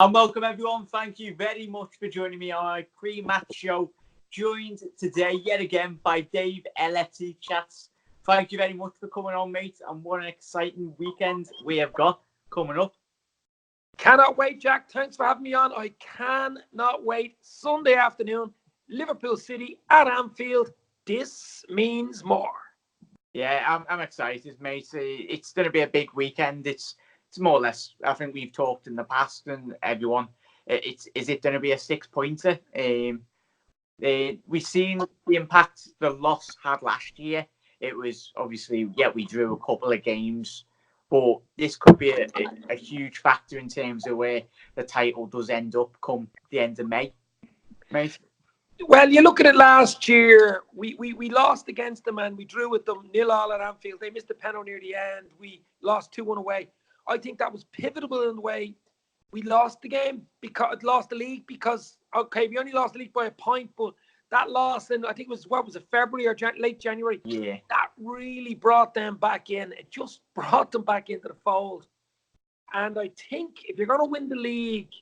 And welcome everyone. Thank you very much for joining me on our pre-match show. Joined today yet again by Dave, LFC CHATS. Thank you very much for coming on, mate. And what an exciting weekend we have got coming up. Cannot wait, Jack. Thanks for having me on. I cannot wait. Sunday afternoon, Liverpool City at Anfield. This means more. Yeah, I'm excited, mate. It's going to be a big weekend. It's more or less, I think we've talked in the past, and everyone, is it going to be a 6-pointer? We've seen the impact the loss had last year. It was obviously, we drew a couple of games, but this could be a huge factor in terms of where the title does end up come the end of May, mate. Well, you look at it last year, we lost against them and we drew with them 0-0 at Anfield. They missed a penalty near the end. We lost 2-1 away. I think that was pivotal in the way we lost the game, because lost the league, because, okay, we only lost the league by a point, but that loss in, I think it was February or late January? Yeah. That really brought them back in. It just brought them back into the fold. And I think if you're going to win the league,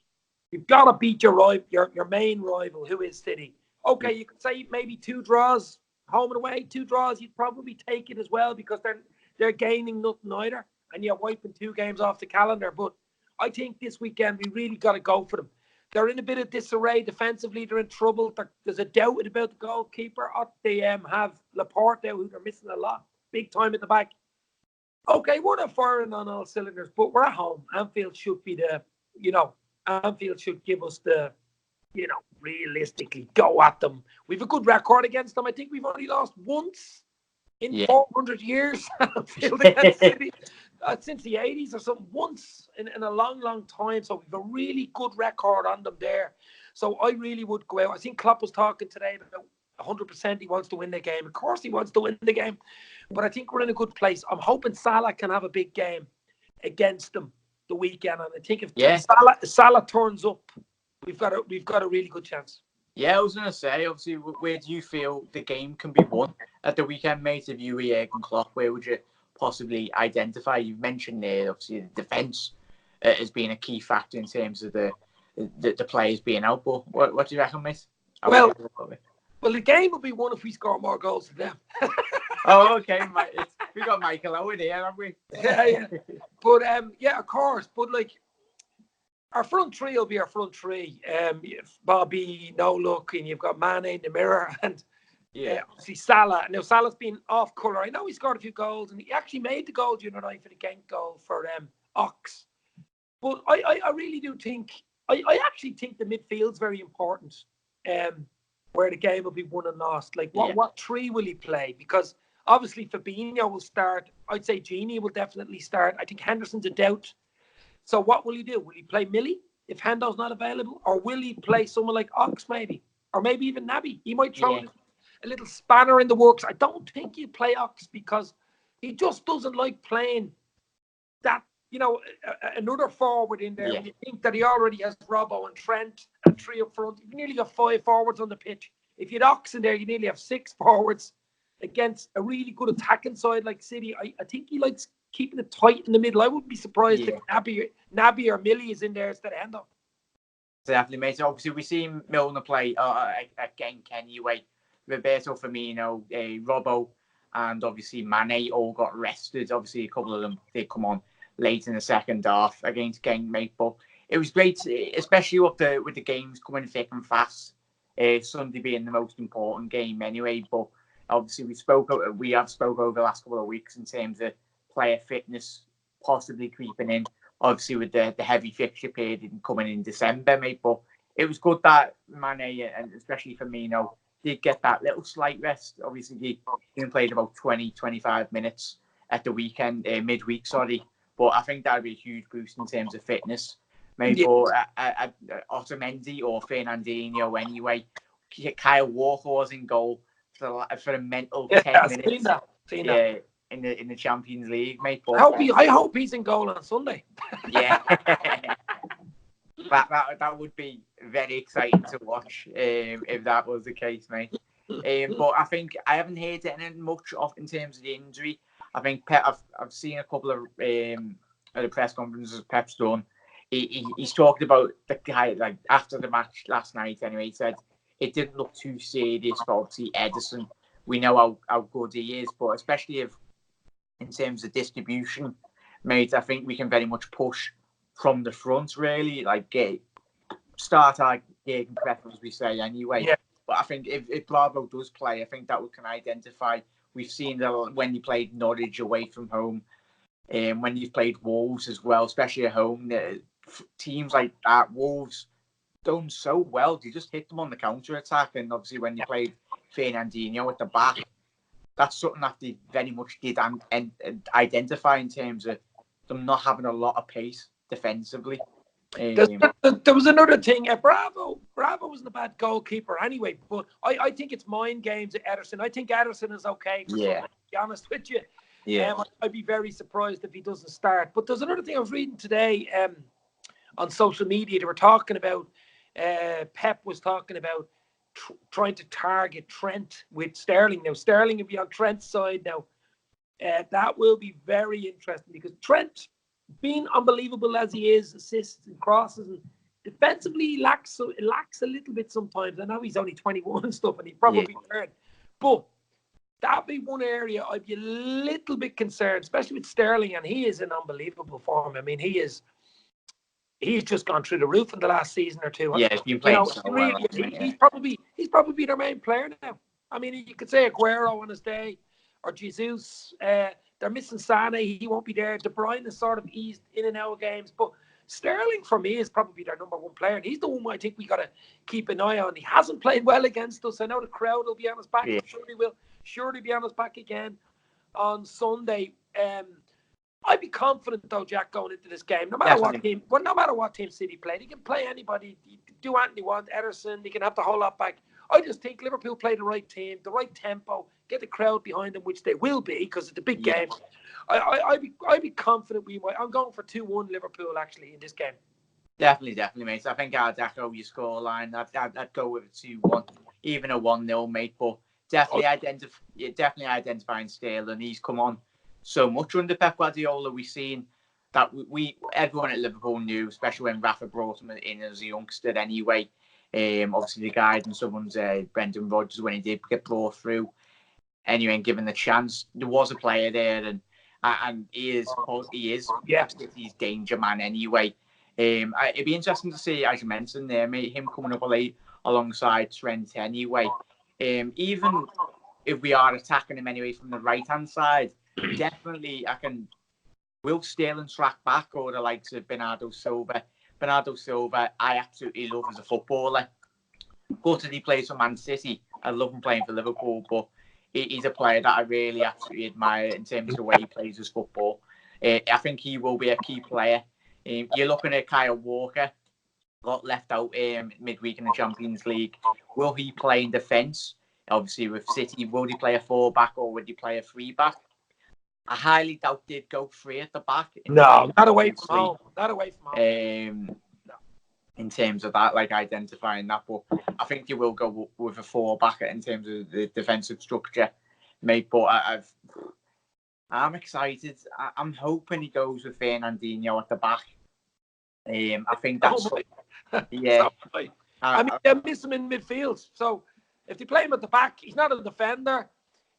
you've got to beat your main rival, who is City. Okay, you could say maybe 2 draws, home and away, 2 draws, you'd probably take it as well, because they're gaining nothing either, and you're wiping 2 games off the calendar. But I think this weekend we really got to go for them. They're in a bit of disarray defensively. They're in trouble. There's a doubt about the goalkeeper. They have Laporte there, who they're missing a lot, big time at the back. Okay, we're not firing on all cylinders, but we're at home. Anfield should be Anfield should give us the, realistically go at them. We've a good record against them. I think we've only lost once in 400 years Anfield against City. Since the 80s or something, once in a long, long time. So we've a really good record on them there. So I really would go out. I think Klopp was talking today about 100% he wants to win the game. Of course he wants to win the game. But I think we're in a good place. I'm hoping Salah can have a big game against them the weekend. And I think if Salah turns up, we've got a really good chance. Yeah, I was going to say, obviously, where do you feel the game can be won at the weekend, mate? If you were Jurgen Klopp, where would you possibly identify? You've mentioned there, obviously, the defence has been a key factor in terms of the players being out. But what do you reckon, mate? Well, the game will be won if we score more goals than them. Oh, okay. We got Michael Owen here, haven't we? Yeah. But, of course. But, our front three will be our front three. Bobby, no look, and you've got Mane in the mirror, and obviously Salah. Now Salah's been off colour. I know he scored a few goals, and he actually made the goal the other night for the Genk goal for Ox. But I really do think I actually think the midfield's very important. Where the game will be won and lost. What three will he play? Because obviously Fabinho will start. I'd say Gini will definitely start. I think Henderson's a doubt. So what will he do? Will he play Millie if Hendo's not available? Or will he play someone like Ox maybe? Or maybe even Naby? He might throw a little spanner in the works. I don't think he'll play Ox because he just doesn't like playing that, another forward in there. Yeah. When you think that he already has Robbo and Trent and 3 up front, you nearly got 5 forwards on the pitch. If you had Ox in there, you nearly have 6 forwards against a really good attacking side like City. I think he likes keeping it tight in the middle. I wouldn't be surprised if Naby or Millie is in there instead of Hendo. Definitely, mate. Obviously, we've seen Milner play at Genk anyway. Roberto Firmino, Robbo, and obviously Mane all got rested. Obviously, a couple of them did come on late in the second half against Genk, mate. But it was great, especially with the games coming thick and fast. Sunday being the most important game anyway. But obviously, we have spoke over the last couple of weeks in terms of player fitness possibly creeping in, obviously with the heavy fixture period coming in December, mate. But it was good that Mane and especially Firmino did get that little slight rest. Obviously, he only played about 20-25 minutes at the weekend, midweek, sorry. But I think that would be a huge boost in terms of fitness. Maybe for Otamendi or Fernandinho anyway. Kyle Walker was in goal for a mental 10 minutes. Seen that. In the Champions League, mate. But I hope he's in goal on Sunday. Yeah. that would be very exciting to watch if that was the case, mate. But I think I haven't heard anything much in terms of the injury. I think I've seen a couple of the press conferences Pep's done. he's talked about the guy, like, after the match last night anyway. He said it didn't look too serious for, obviously, Ederson. We know how good he is, but especially if in terms of distribution, mate, I think we can very much push from the front, really, like start our game prep, as we say, anyway. Yeah. But I think if Bravo does play, I think that we can identify. We've seen that when he played Norwich away from home, and when you've played Wolves as well, especially at home, teams like that, Wolves done so well. You just hit them on the counter attack, and obviously when you played Fernandinho at the back, that's something that they very much did and identify in terms of them not having a lot of pace defensively. There was another thing. Bravo wasn't a bad goalkeeper anyway, but I think it's mind games at Ederson. I think Ederson is okay. To be honest with you. Yeah. I'd be very surprised if he doesn't start. But there's another thing I was reading today on social media. They were talking about, Pep was talking about trying to target Trent with Sterling. Now, Sterling will be on Trent's side now. That will be very interesting because Trent, being unbelievable as he is, assists and crosses, and defensively he lacks a little bit sometimes. I know he's only 21 and stuff, and he probably learned. But that'd be one area I'd be a little bit concerned, especially with Sterling, and he is in unbelievable form. I mean, he's just gone through the roof in the last season or two. Yeah, he's been playing so well. He's probably their main player now. I mean, you could say Aguero on his day, or Jesus. They're missing Sané. He won't be there. De Bruyne is sort of eased in and out of games. But Sterling, for me, is probably their number one player. And he's the one I think we got to keep an eye on. He hasn't played well against us. I know the crowd will be on his back. Yeah. I'm sure he will surely be on his back again on Sunday. I'd be confident, though, Jack, going into this game. No matter what team City played, he can play anybody. He can do anything he wants. Ederson, he can have the whole lot back. I just think Liverpool play the right team, the right tempo, get the crowd behind them, which they will be because it's a big game. I'd be confident we might. I'm going for 2-1 Liverpool actually in this game. Definitely, mate. I think I'd echo your scoreline. I'd go with a 2-1, even a 1-0, mate. But definitely identifying Sterling. He's come on so much under Pep Guardiola. We've seen that everyone at Liverpool knew, especially when Rafa brought him in as a youngster anyway. Obviously the guidance of someone's Brendan Rodgers when he did get brought through. Anyway, and given the chance, there was a player there, and he is he's danger man anyway. It'd be interesting to see, as you mentioned there, mate, him coming up alongside Trent anyway. Even if we are attacking him anyway from the right hand side, definitely will Sterling track back, or the likes of Bernardo Silva. Bernardo Silva, I absolutely love as a footballer. Gutted he plays for Man City. I love him playing for Liverpool, but he's a player that I really absolutely admire in terms of the way he plays his football. I think he will be a key player. You're looking at Kyle Walker, got left out midweek in the Champions League. Will he play in defence? Obviously, with City, will he play a 4-back or would he play a 3-back? I highly doubt they'd go 3 at the back. No, not away from home. Not away from home. In terms of that, like identifying that, but I think you will go with a 4-back in terms of the defensive structure, mate. But I'm excited. I'm hoping he goes with Fernandinho at the back. I think that's I mean, they miss him in midfield. So if they play him at the back, he's not a defender.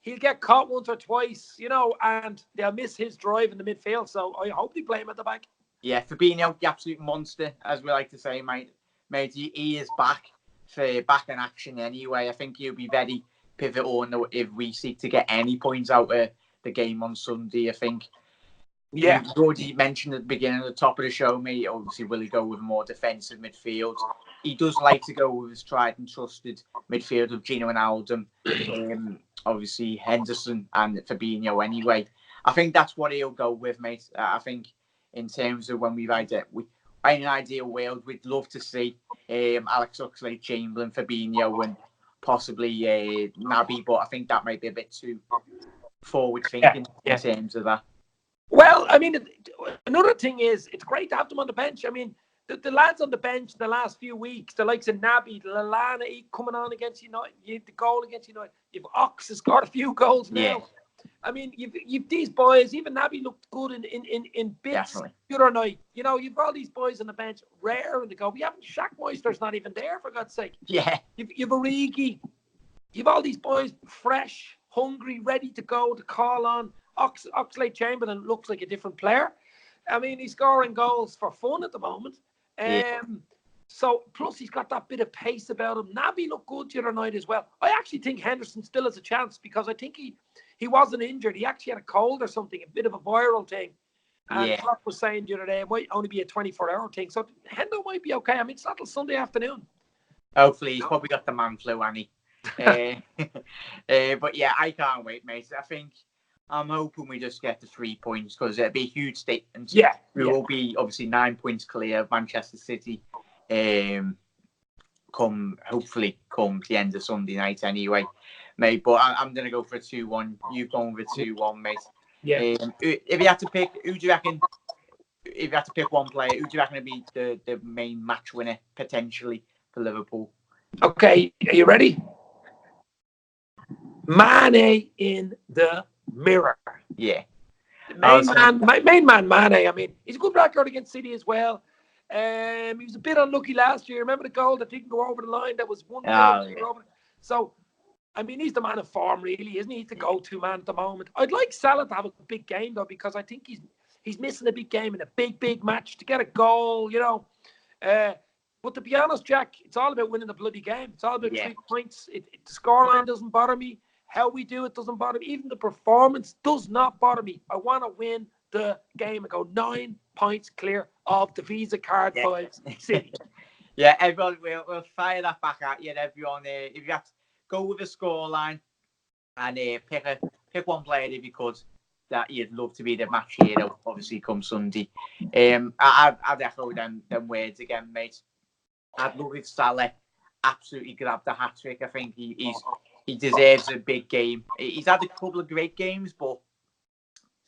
He'll get caught once or twice, and they'll miss his drive in the midfield. So I hope they play him at the back. Yeah, Fabinho, the absolute monster, as we like to say, mate. He is back in action anyway. I think he'll be very pivotal if we seek to get any points out of the game on Sunday. I think. Yeah, you already mentioned at the beginning, at the top of the show, mate. Obviously, will he go with more defensive midfield? He does like to go with his tried and trusted midfield of Gino Wijnaldum, obviously Henderson and Fabinho. Anyway, I think that's what he'll go with, mate. I think in terms of when in an ideal world, we'd love to see Alex Oxlade-Chamberlain, Fabinho, and possibly Naby, but I think that might be a bit too forward thinking in terms of that. Well, I mean, another thing is, it's great to have them on the bench. I mean, the lads on the bench the last few weeks, the likes of Naby, Lallana coming on against United, the goal against United. You've Ox has scored a few goals now. I mean, you've these boys. Even Naby looked good in bits the other night. You know, you've all these boys on the bench, rare to go. We haven't. Shackmeister's not even there, for God's sake. Yeah. You've Origi. You've all these boys fresh, hungry, ready to go to call on. Oxlade-Chamberlain looks like a different player. I mean, he's scoring goals for fun at the moment. So, plus he's got that bit of pace about him. Naby looked good the other night as well. I actually think Henderson still has a chance because I think he wasn't injured. He actually had a cold or something, a bit of a viral thing. And Clark was saying the other day it might only be a 24-hour thing. So Hendo might be okay. I mean, it's not till Sunday afternoon. Hopefully, he's probably got the man flu, Annie. But yeah, I can't wait, mate. I'm hoping we just get the 3 points because it'll be a huge statement. We will be obviously 9 points clear of Manchester City. Hopefully come the end of Sunday night anyway, mate. But I'm gonna go for a 2-1. You've gone with 2-1, mate. If you had to pick, who do you reckon? If you had to pick one player, who do you reckon would be the main match winner potentially for Liverpool? Okay, are you ready? Mane in the mirror. Yeah. Main man, Mane. I mean, he's a good record against City as well. He was a bit unlucky last year. Remember the goal that didn't go over the line? That was 1-0. So, I mean, he's the man of form, really, isn't he? He's the go-to man at the moment. I'd like Salah to have a big game, though, because I think he's missing a big game in a big match to get a goal, you know. But to be honest, Jack, it's all about winning the bloody game. It's all about 3 points. The scoreline doesn't bother me. How we do it doesn't bother me. Even the performance does not bother me. I want to win the game and go 9 points clear of the Visa card vibes. City. Everyone, we'll fire that back at you. Everyone, if you have to go with a scoreline and pick one player if you could that you'd love to be the match hero, obviously come Sunday. I'd echo them words again, mate. I'd love if Salah absolutely grabbed the hat trick. I think he deserves a big game. He's had a couple of great games, but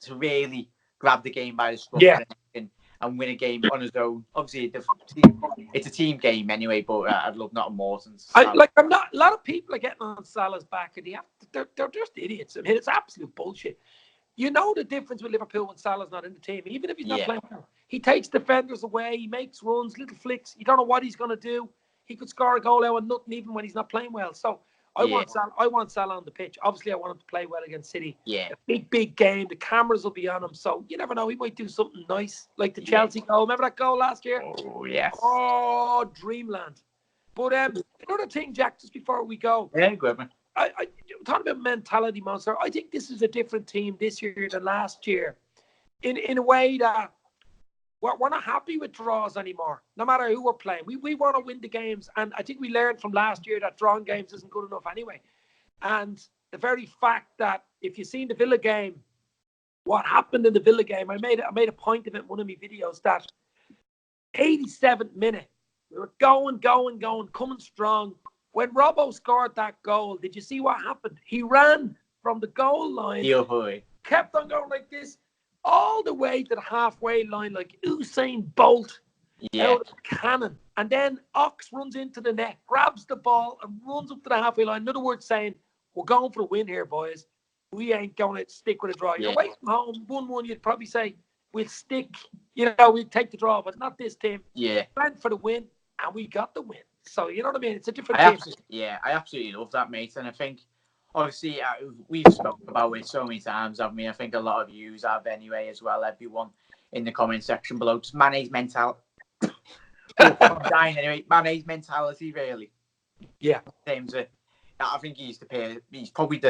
to really grab the game by the scruff and win a game on his own. Obviously, it's a team game anyway, but I'd love nothing more than Salah. A lot of people are getting on Salah's back, and they're just idiots. I mean, it's absolute bullshit. You know the difference with Liverpool when Salah's not in the team. Even if he's not playing well, he takes defenders away, he makes runs, little flicks. You don't know what he's going to do. He could score a goal out of nothing even when he's not playing well. So I want Salah on the pitch. Obviously, I want him to play well against City. Yeah. A big game. The cameras will be on him. So you never know. He might do something nice, like the Chelsea goal. Remember that goal last year? Oh, yes. Oh, dreamland. But another thing, Jack, just before we go. Yeah, good, man. I talking about mentality, Monster. I think this is a different team this year than last year. In a way that we're not happy with draws anymore, no matter who we're playing. We want to win the games. And I think we learned from last year that drawing games isn't good enough anyway. And the very fact that if you've seen the Villa game, what happened in the Villa game, I made a point of it in one of my videos that 87th minute, we were going, coming strong. When Robbo scored that goal, did you see what happened? He ran from the goal line, kept on going like this, all the way to the halfway line, like Usain Bolt out of a cannon. And then Ox runs into the net, grabs the ball, and runs up to the halfway line. In other words, saying, we're going for the win here, boys. We ain't going to stick with a draw. You're away from home, 1-1, you'd probably say, we'll stick, we'll take the draw, but not this team. Yeah. Went for the win, and we got the win. So, you know what I mean? It's a different team. I absolutely love that, mate. And I think, obviously, we've spoken about it so many times, haven't we? I think a lot of yous have anyway as well, everyone in the comment section below. Just Mane's mentality. I'm dying anyway. Mane's mentality, really. Yeah. I think he's probably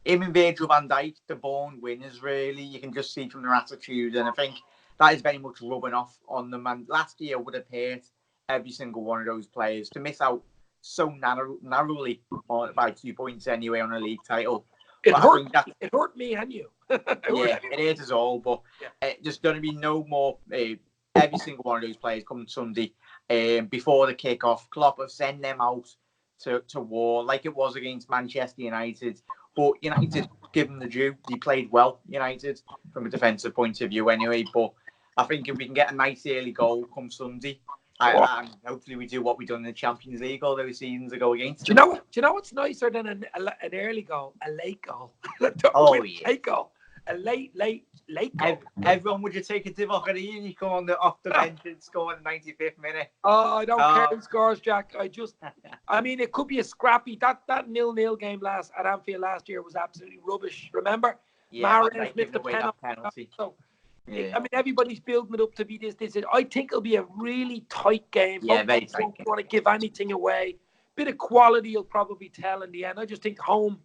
him and Virgil van Dijk, the born winners, really. You can just see from their attitude. And I think that is very much rubbing off on them. And last year would have hurt every single one of those players to miss out so narrowly by 2 points anyway on a league title. It hurt me and you. It hurt us all. But there's going to be no more. Every single one of those players coming Sunday before the kick-off. Klopp have sent them out to war like it was against Manchester United. But United, give them the due. They played well, United, from a defensive point of view anyway. But I think if we can get a nice early goal come Sunday, And hopefully we do what we done in the Champions League all those seasons ago against. Do you know what's nicer than an early goal? A late goal. Late goal. A late goal. Everyone, would you take a Divock and you come on off the bench and score in the 95th minute? Oh, I don't care who scores, Jack. I mean, it could be a scrappy. That 0-0 game at Anfield last year was absolutely rubbish. Remember? Yeah, Mahrez missed the penalty. So, I mean, everybody's building it up to be this. I think it'll be a really tight game. Yeah, very tight. Don't want to give anything away. Bit of quality will probably tell in the end. I just think home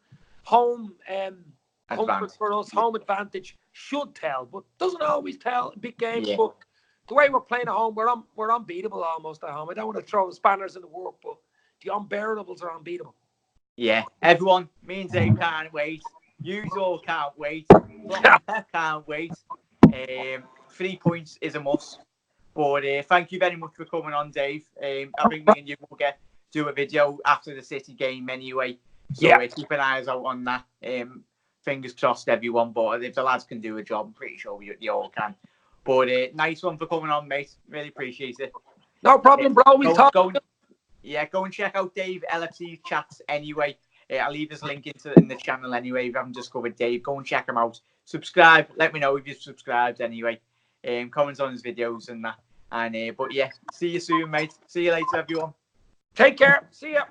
comfort for us, home advantage should tell, but doesn't always tell in big games. Yeah. But the way we're playing at home, we're unbeatable almost at home. I don't want to throw spanners in the work, but the unbearables are unbeatable. Yeah, everyone, me and Dave can't wait. You all can't wait. Can't wait. 3 points is a must. But thank you very much for coming on, Dave. I think me and you will do a video after the City game anyway. So keep an eye out on that. Fingers crossed, everyone. But if the lads can do a job, I'm pretty sure you all can. But nice one for coming on, mate. Really appreciate it. No problem, bro. Go and check out Dave LFC chats anyway. I'll leave his link in the channel anyway. If you haven't discovered Dave, go and check him out. Subscribe. Let me know if you've subscribed anyway. Comments on his videos and that. And but yeah, see you soon, mate. See you later, everyone. Take care. See ya.